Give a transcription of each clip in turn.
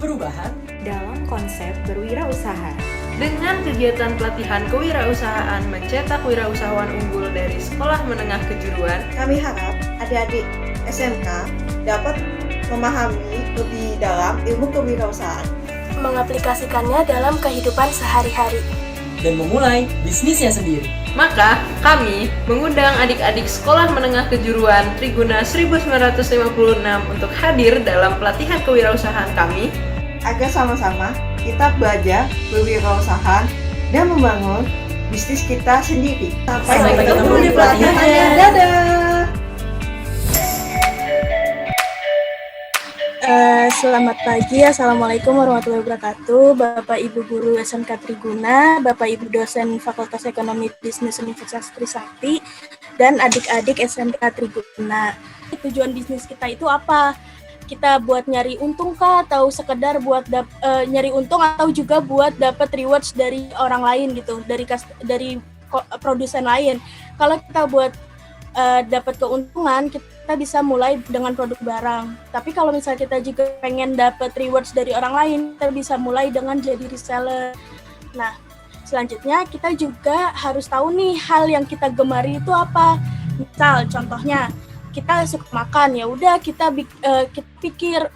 perubahan dalam konsep berwirausaha. Dengan kegiatan pelatihan kewirausahaan mencetak wirausahawan unggul dari sekolah menengah kejuruan, kami harap adik-adik SMK dapat memahami lebih dalam ilmu kewirausahaan, mengaplikasikannya dalam kehidupan sehari-hari, dan memulai bisnisnya sendiri. Maka, kami mengundang adik-adik sekolah menengah kejuruan Triguna 1956 untuk hadir dalam pelatihan kewirausahaan kami agar sama-sama kita belajar berwirausaha dan membangun bisnis kita sendiri. Sampai ketemu di pelatihannya. Dadah! Selamat pagi, Assalamualaikum warahmatullahi wabarakatuh. Bapak Ibu Guru SMK Triguna, Bapak Ibu dosen Fakultas Ekonomi Bisnis Universitas Trisakti, dan adik-adik SMK Triguna. Tujuan bisnis kita itu apa? Kita buat nyari untung kah, atau sekedar buat nyari untung, atau juga buat dapat rewards dari orang lain gitu, dari produsen lain. Kalau kita buat dapat keuntungan, kita bisa mulai dengan produk barang. Tapi kalau misalnya kita juga pengen dapat rewards dari orang lain, kita bisa mulai dengan jadi reseller. Nah, selanjutnya kita juga harus tahu nih hal yang kita gemari itu apa. Misal contohnya kita suka makan, ya udah kita pikir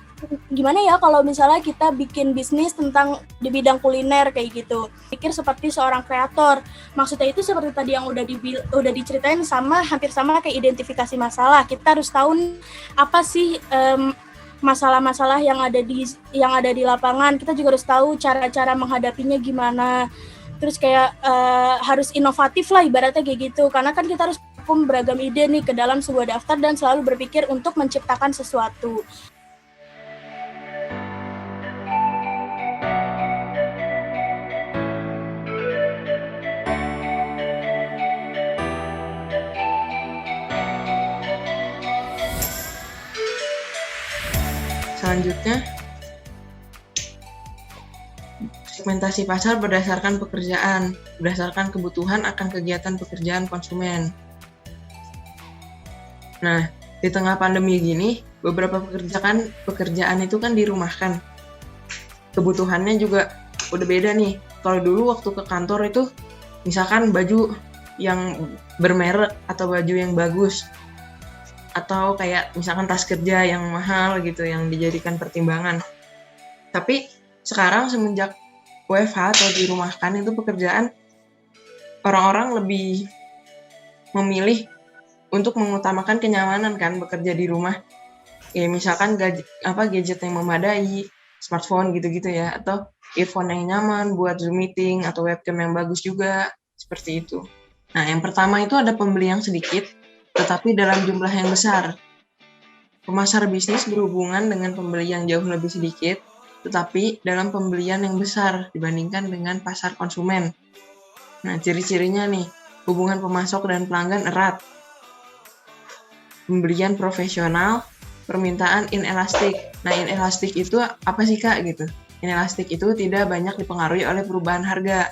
gimana ya kalau misalnya kita bikin bisnis tentang di bidang kuliner kayak gitu. Pikir seperti seorang kreator. Maksudnya itu seperti tadi yang udah diceritain, hampir sama kayak identifikasi masalah. Kita harus tahu apa sih masalah-masalah yang ada di lapangan. Kita juga harus tahu cara-cara menghadapinya gimana. Terus kayak harus inovatif lah ibaratnya kayak gitu. Karena kan kita harus beragam ide nih ke dalam sebuah daftar dan selalu berpikir untuk menciptakan sesuatu. Selanjutnya, segmentasi pasar berdasarkan pekerjaan, berdasarkan kebutuhan akan kegiatan pekerjaan konsumen. Nah, di tengah pandemi gini, beberapa pekerjaan itu kan dirumahkan. Kebutuhannya juga udah beda nih. Kalau dulu waktu ke kantor itu, misalkan baju yang bermerek atau baju yang bagus, atau kayak misalkan tas kerja yang mahal gitu, yang dijadikan pertimbangan. Tapi sekarang semenjak WFH atau dirumahkan itu pekerjaan, orang-orang lebih memilih untuk mengutamakan kenyamanan kan bekerja di rumah. Ya misalkan gadget yang memadai, smartphone gitu-gitu ya, atau earphone yang nyaman buat Zoom meeting atau webcam yang bagus juga, seperti itu. Nah, yang pertama itu ada pembeli yang sedikit tetapi dalam jumlah yang besar. Pemasar bisnis berhubungan dengan pembeli yang jauh lebih sedikit tetapi dalam pembelian yang besar dibandingkan dengan pasar konsumen. Nah, ciri-cirinya nih, hubungan pemasok dan pelanggan erat. Pembelian profesional, permintaan inelastik. Nah, inelastik itu apa sih Kak gitu? Inelastik itu tidak banyak dipengaruhi oleh perubahan harga.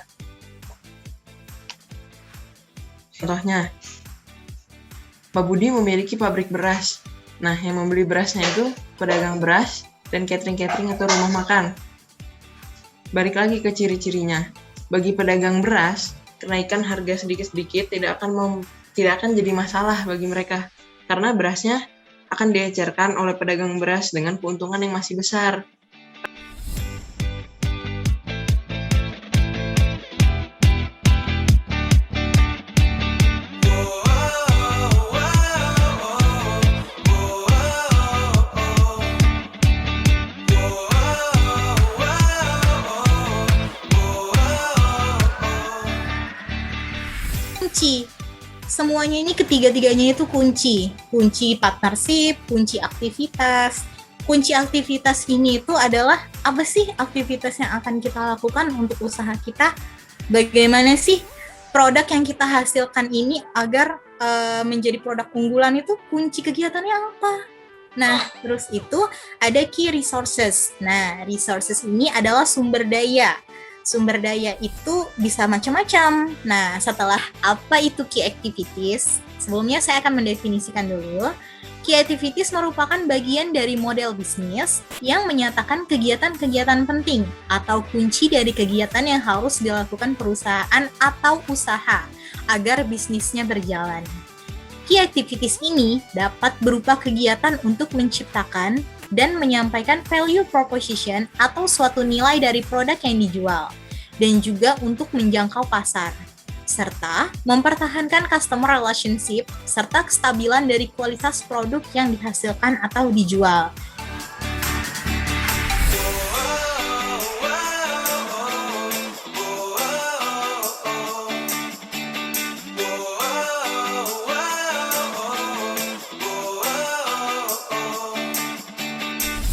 Contohnya, Pak Budi memiliki pabrik beras. Nah, yang membeli berasnya itu pedagang beras dan catering-catering atau rumah makan. Balik lagi ke ciri-cirinya. Bagi pedagang beras, kenaikan harga sedikit-sedikit tidak akan jadi masalah bagi mereka. Karena berasnya akan diecerkan oleh pedagang beras dengan keuntungan yang masih besar. Kunci. Semuanya ini ketiga-tiganya itu kunci partnership, kunci aktivitas. Kunci aktivitas ini itu adalah apa sih aktivitas yang akan kita lakukan untuk usaha kita? Bagaimana sih produk yang kita hasilkan ini agar menjadi produk unggulan itu kunci kegiatannya apa? Nah, terus itu ada key resources. Nah, resources ini adalah sumber daya. Sumber daya itu bisa macam-macam. Nah, setelah apa itu key activities, sebelumnya saya akan mendefinisikan dulu. Key activities merupakan bagian dari model bisnis yang menyatakan kegiatan-kegiatan penting atau kunci dari kegiatan yang harus dilakukan perusahaan atau usaha agar bisnisnya berjalan. Key activities ini dapat berupa kegiatan untuk menciptakan dan menyampaikan value proposition atau suatu nilai dari produk yang dijual, dan juga untuk menjangkau pasar, serta mempertahankan customer relationship serta kestabilan dari kualitas produk yang dihasilkan atau dijual.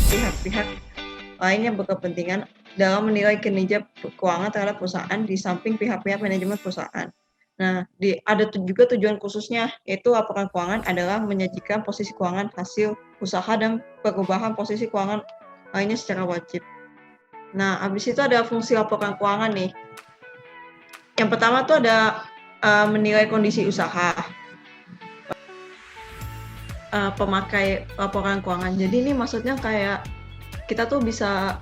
Pihak-pihak lain yang berkepentingan dalam menilai kinerja keuangan terhadap perusahaan di samping pihak-pihak manajemen perusahaan. Nah, ada juga tujuan khususnya, yaitu laporan keuangan adalah menyajikan posisi keuangan hasil usaha dan perubahan posisi keuangan lainnya secara wajib. Nah, habis itu ada fungsi laporan keuangan nih. Yang pertama tuh ada menilai kondisi usaha. Pemakai laporan keuangan. Jadi ini maksudnya kayak kita tuh bisa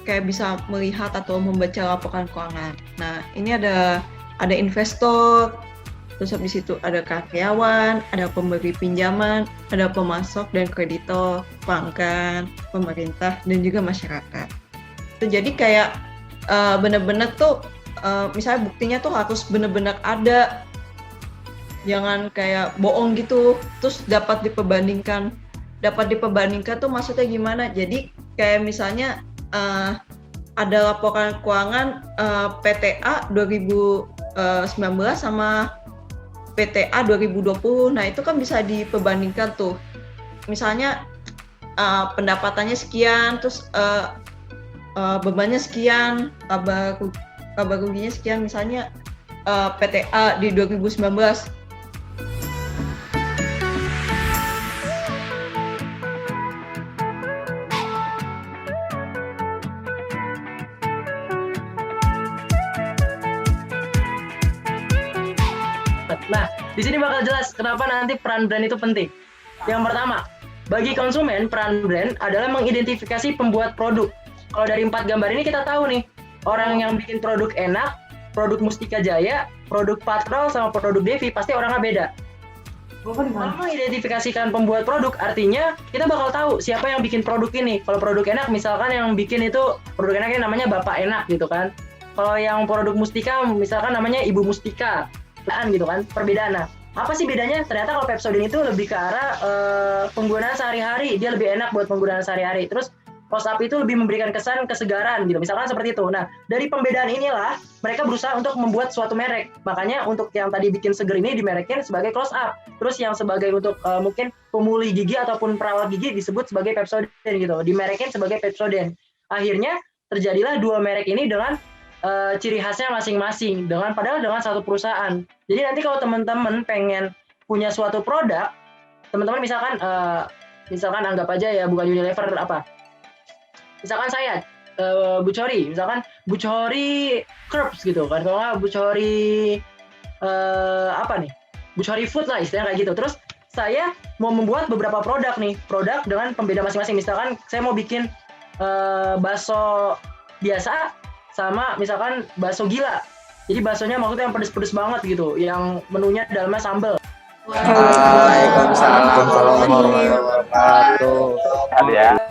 bisa melihat atau membaca laporan keuangan. Nah, ini ada investor, terus habis itu ada karyawan, ada pemberi pinjaman, ada pemasok dan kreditor, perbankan, pemerintah, dan juga masyarakat. Jadi kayak benar-benar tuh misalnya buktinya tuh harus benar-benar ada, jangan kayak bohong gitu, terus dapat diperbandingkan tuh maksudnya gimana? Jadi kayak misalnya ada laporan keuangan PTA 2019 sama PTA 2020. Nah, itu kan bisa diperbandingkan tuh. Misalnya pendapatannya sekian, terus bebannya sekian, kabar ruginya sekian, misalnya PTA di 2019. Nah, di sini bakal jelas kenapa nanti peran brand itu penting. Yang pertama, bagi konsumen, peran brand adalah mengidentifikasi pembuat produk. Kalau dari 4 gambar ini kita tahu nih, orang yang bikin produk enak, produk Mustika Jaya, produk Patrol, sama produk Devi, pasti orangnya beda. Kalau mengidentifikasikan pembuat produk, artinya kita bakal tahu siapa yang bikin produk ini. Kalau produk enak, misalkan yang bikin itu, produk enaknya namanya Bapak Enak gitu kan. Kalau yang produk Mustika, misalkan namanya Ibu Mustika. Gitu kan, perbedaan. Nah, apa sih bedanya? Ternyata kalau Pepsodent itu lebih ke arah penggunaan sehari-hari, dia lebih enak buat penggunaan sehari-hari. Terus Close Up itu lebih memberikan kesan kesegaran gitu, misalkan seperti itu. Nah, dari pembedaan inilah mereka berusaha untuk membuat suatu merek. Makanya untuk yang tadi bikin seger ini dimerekin sebagai Close Up. Terus yang sebagai untuk mungkin pemulih gigi ataupun perawat gigi disebut sebagai Pepsodent gitu, dimerekin sebagai Pepsodent. Akhirnya terjadilah dua merek ini dengan ciri khasnya masing-masing, padahal dengan satu perusahaan. Jadi nanti kalau teman-teman pengen punya suatu produk, teman-teman misalkan anggap aja ya, bukan Unilever apa, misalkan saya Bucori, misalkan Bucori Curbs gitu kan, kalau nggak Bucori Bucori Food lah istilahnya kayak gitu. Terus saya mau membuat beberapa produk dengan pembeda masing-masing. Misalkan saya mau bikin bakso biasa sama misalkan bakso gila. Jadi baksonya maksudnya yang pedes-pedes banget gitu, yang menunya dalamnya sambal. Waalaikumsalam warahmatullahi wabarakatuh.